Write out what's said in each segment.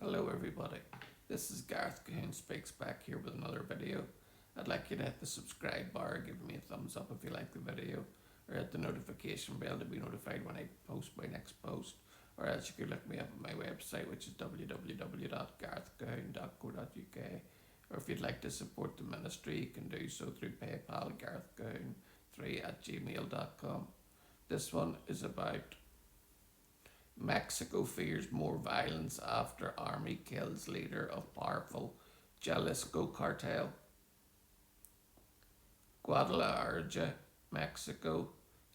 Hello everybody, this is Gareth Cahoon Speaks back here with another video. I'd like you to hit the subscribe bar, give me a thumbs up if you like the video, or hit the notification bell to be notified when I post my next post, or else you could look me up at my website, which is www.garethcahoon.co.uk, or if you'd like to support the ministry you can do so through PayPal, garethcahoon3@gmail.com. This one is about Mexico fears more violence after army kills leader of powerful Jalisco cartel. Guadalajara, Mexico,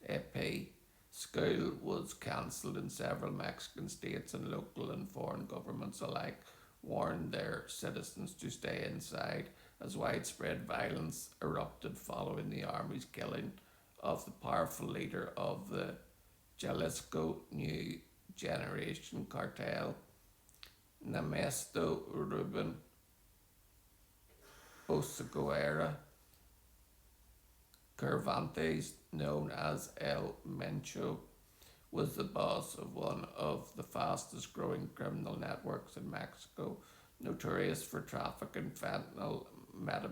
AP. School was cancelled in several Mexican states, and local and foreign governments alike warned their citizens to stay inside as widespread violence erupted following the army's killing of the powerful leader of the Jalisco New Generation Cartel, Namesto Ruben Oseguera Cervantes, known as El Mencho, was the boss of one of the fastest growing criminal networks in Mexico, notorious for trafficking fentanyl, meta,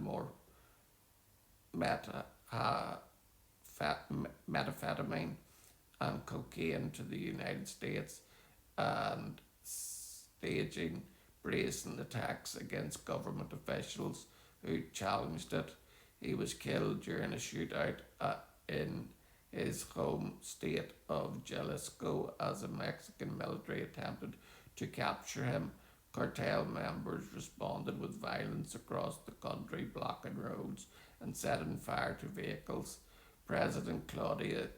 methamphetamine, and cocaine to the United States, and staging brazen attacks against government officials who challenged it. He was killed during a shootout in his home state of Jalisco as a Mexican military attempted to capture him. Cartel members responded with violence across the country, blocking roads and setting fire to vehicles. President Claudia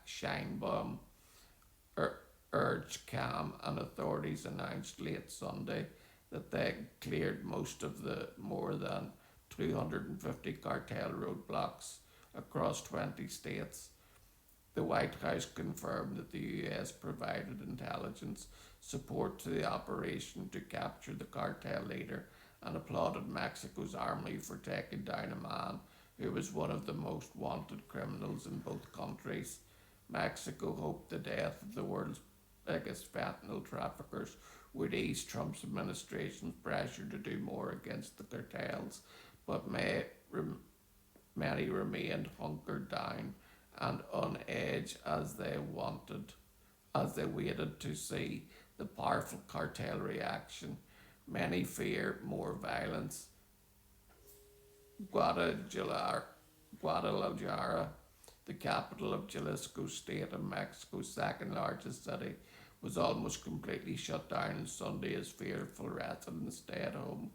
Sheinbaum urged calm, and authorities announced late Sunday that they cleared most of the more than 250 cartel roadblocks across 20 states. The White House confirmed that the US provided intelligence support to the operation to capture the cartel leader and applauded Mexico's army for taking down a man who was one of the most wanted criminals in both countries. Mexico hoped the death of the world's biggest fentanyl traffickers would ease Trump's administration's pressure to do more against the cartels, but many remained hunkered down and on edge as they waited to see the powerful cartel reaction. Many fear more violence. Guadalajara, the capital of Jalisco state and Mexico's second largest city, was almost completely shut down on Sunday as fearful residents stayed home.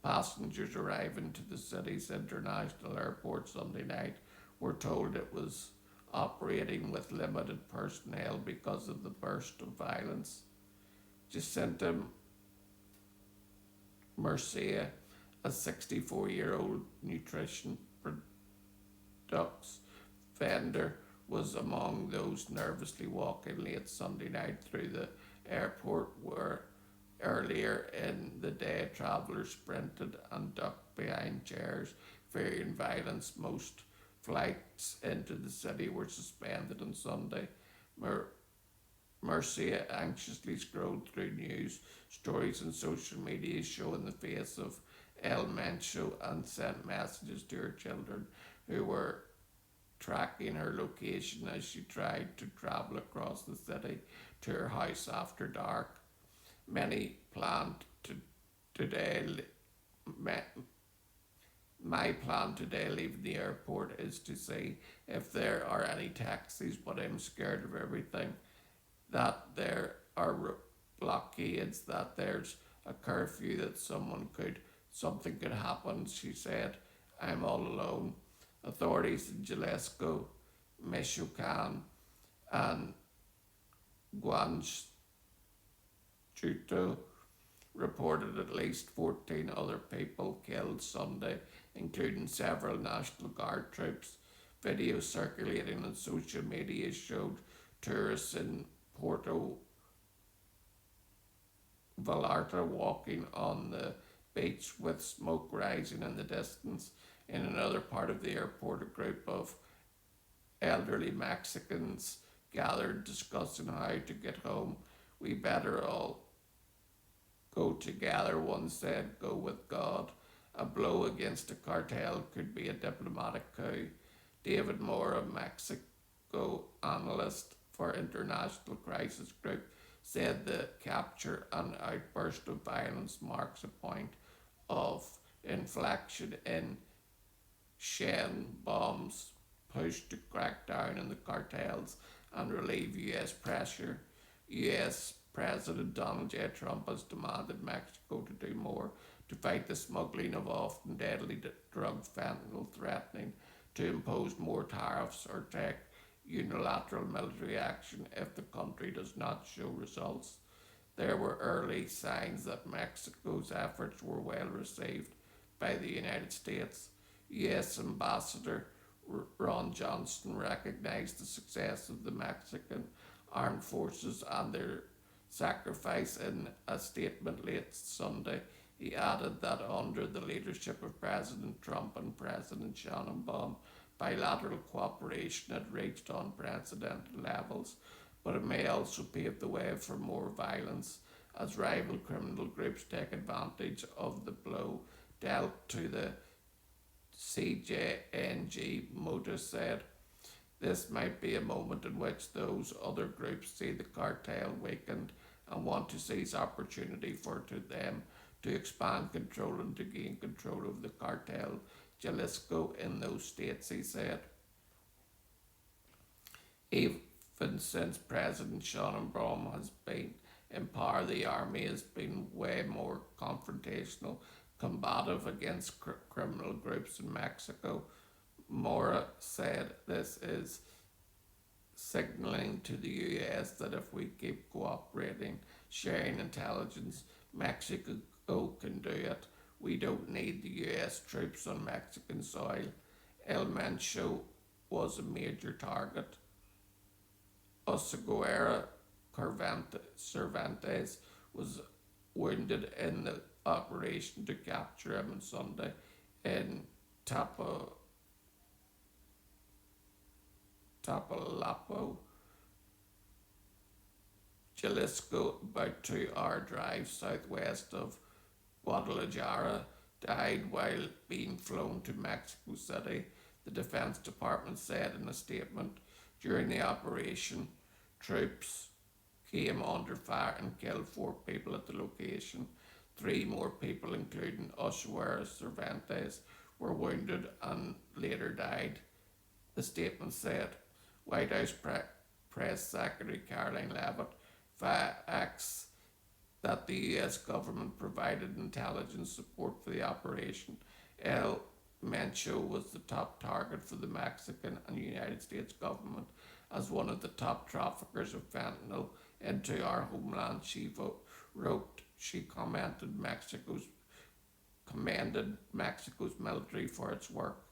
Passengers arriving to the city's international airport Sunday night were told it was operating with limited personnel because of the burst of violence. Jacinta Murcia, a 64-year-old nutrition products vendor, was among those nervously walking late Sunday night through the airport, where earlier in the day travellers sprinted and ducked behind chairs, fearing violence. Most flights into the city were suspended on Sunday. Murcia anxiously scrolled through news stories and social media showing the face of El Mencho and sent messages to her children, who were tracking her location as she tried to travel across the city to her house after dark. Many planned to today. My plan today leaving the airport is to see if there are any taxis, but I'm scared of everything. That there are blockades, that there's a curfew, that something could happen, she said. I'm all alone. Authorities in Jalisco, Michoacan, and Guanajuato reported at least 14 other people killed Sunday, including several National Guard troops. Videos circulating on social media showed tourists in Puerto Vallarta walking on the beach with smoke rising in the distance. In another part of the airport, a group of elderly Mexicans gathered discussing how to get home. We better all go together, one said, go with God. A blow against the cartel could be a diplomatic coup. David Moore, a Mexico analyst for International Crisis Group, said the capture and outburst of violence marks a point of inflection in Sheinbaum's push to crack down on the cartels and relieve US pressure. US President Donald J. Trump has demanded Mexico to do more to fight the smuggling of often deadly drug fentanyl, threatening to impose more tariffs or take unilateral military action if the country does not show results. There were early signs that Mexico's efforts were well received by the United States. US Ambassador Ron Johnson recognized the success of the Mexican armed forces and their sacrifice in a statement late Sunday. He added that under the leadership of President Trump and President Sheinbaum, bilateral cooperation had reached unprecedented levels, but it may also pave the way for more violence as rival criminal groups take advantage of the blow dealt to the CJNG. Mota said. This might be a moment in which those other groups see the cartel weakened and want to seize opportunity for them to expand control and to gain control of the cartel Jalisco in those states, he said. Even since President Sheinbaum has been in power, the army has been way more confrontational, combative against criminal groups in Mexico. Mora said this is signaling to the US that if we keep cooperating, sharing intelligence, Mexico can do it. We don't need the US troops on Mexican soil. El Mencho was a major target. Oseguera Cervantes was wounded in the operation to capture him on Sunday in Tapalapo, Jalisco, about 2 hour drive southwest of Guadalajara, died while being flown to Mexico City, the Defense Department said in a statement. During the operation, troops came under fire and killed 4 people at the location. 3 more people, including Oshuera Cervantes, were wounded and later died, the statement said. White House Press Secretary Caroline Leavitt facts that the US government provided intelligence support for the operation. El Mencho was the top target for the Mexican and United States government as one of the top traffickers of fentanyl into our homeland, she wrote. She commended Mexico's military for its work.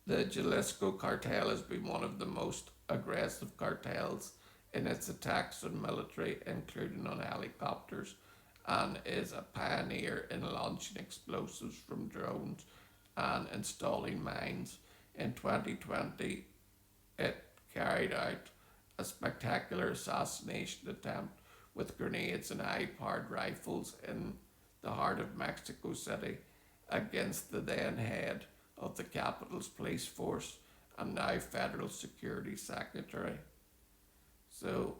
The Jalisco cartel has been one of the most aggressive cartels in its attacks on military, including on helicopters, and is a pioneer in launching explosives from drones and installing mines. In 2020, it carried out a spectacular assassination attempt with grenades and high-powered rifles in the heart of Mexico City against the then head of the capital's police force and now Federal Security Secretary. So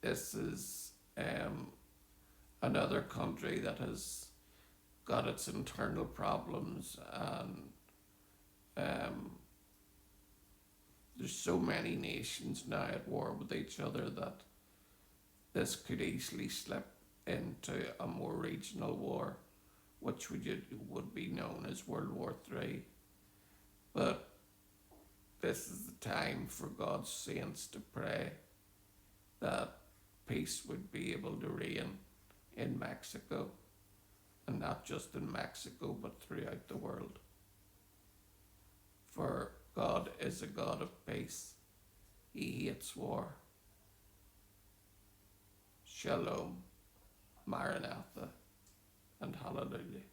this is another country that has got its internal problems, and there's so many nations now at war with each other that this could easily slip into a more regional war, which would be known as World War III. But this is the time for God's saints to pray that peace would be able to reign in Mexico, and not just in Mexico, but throughout the world. For God is a God of peace. He hates war. Shalom, Maranatha, and Hallelujah.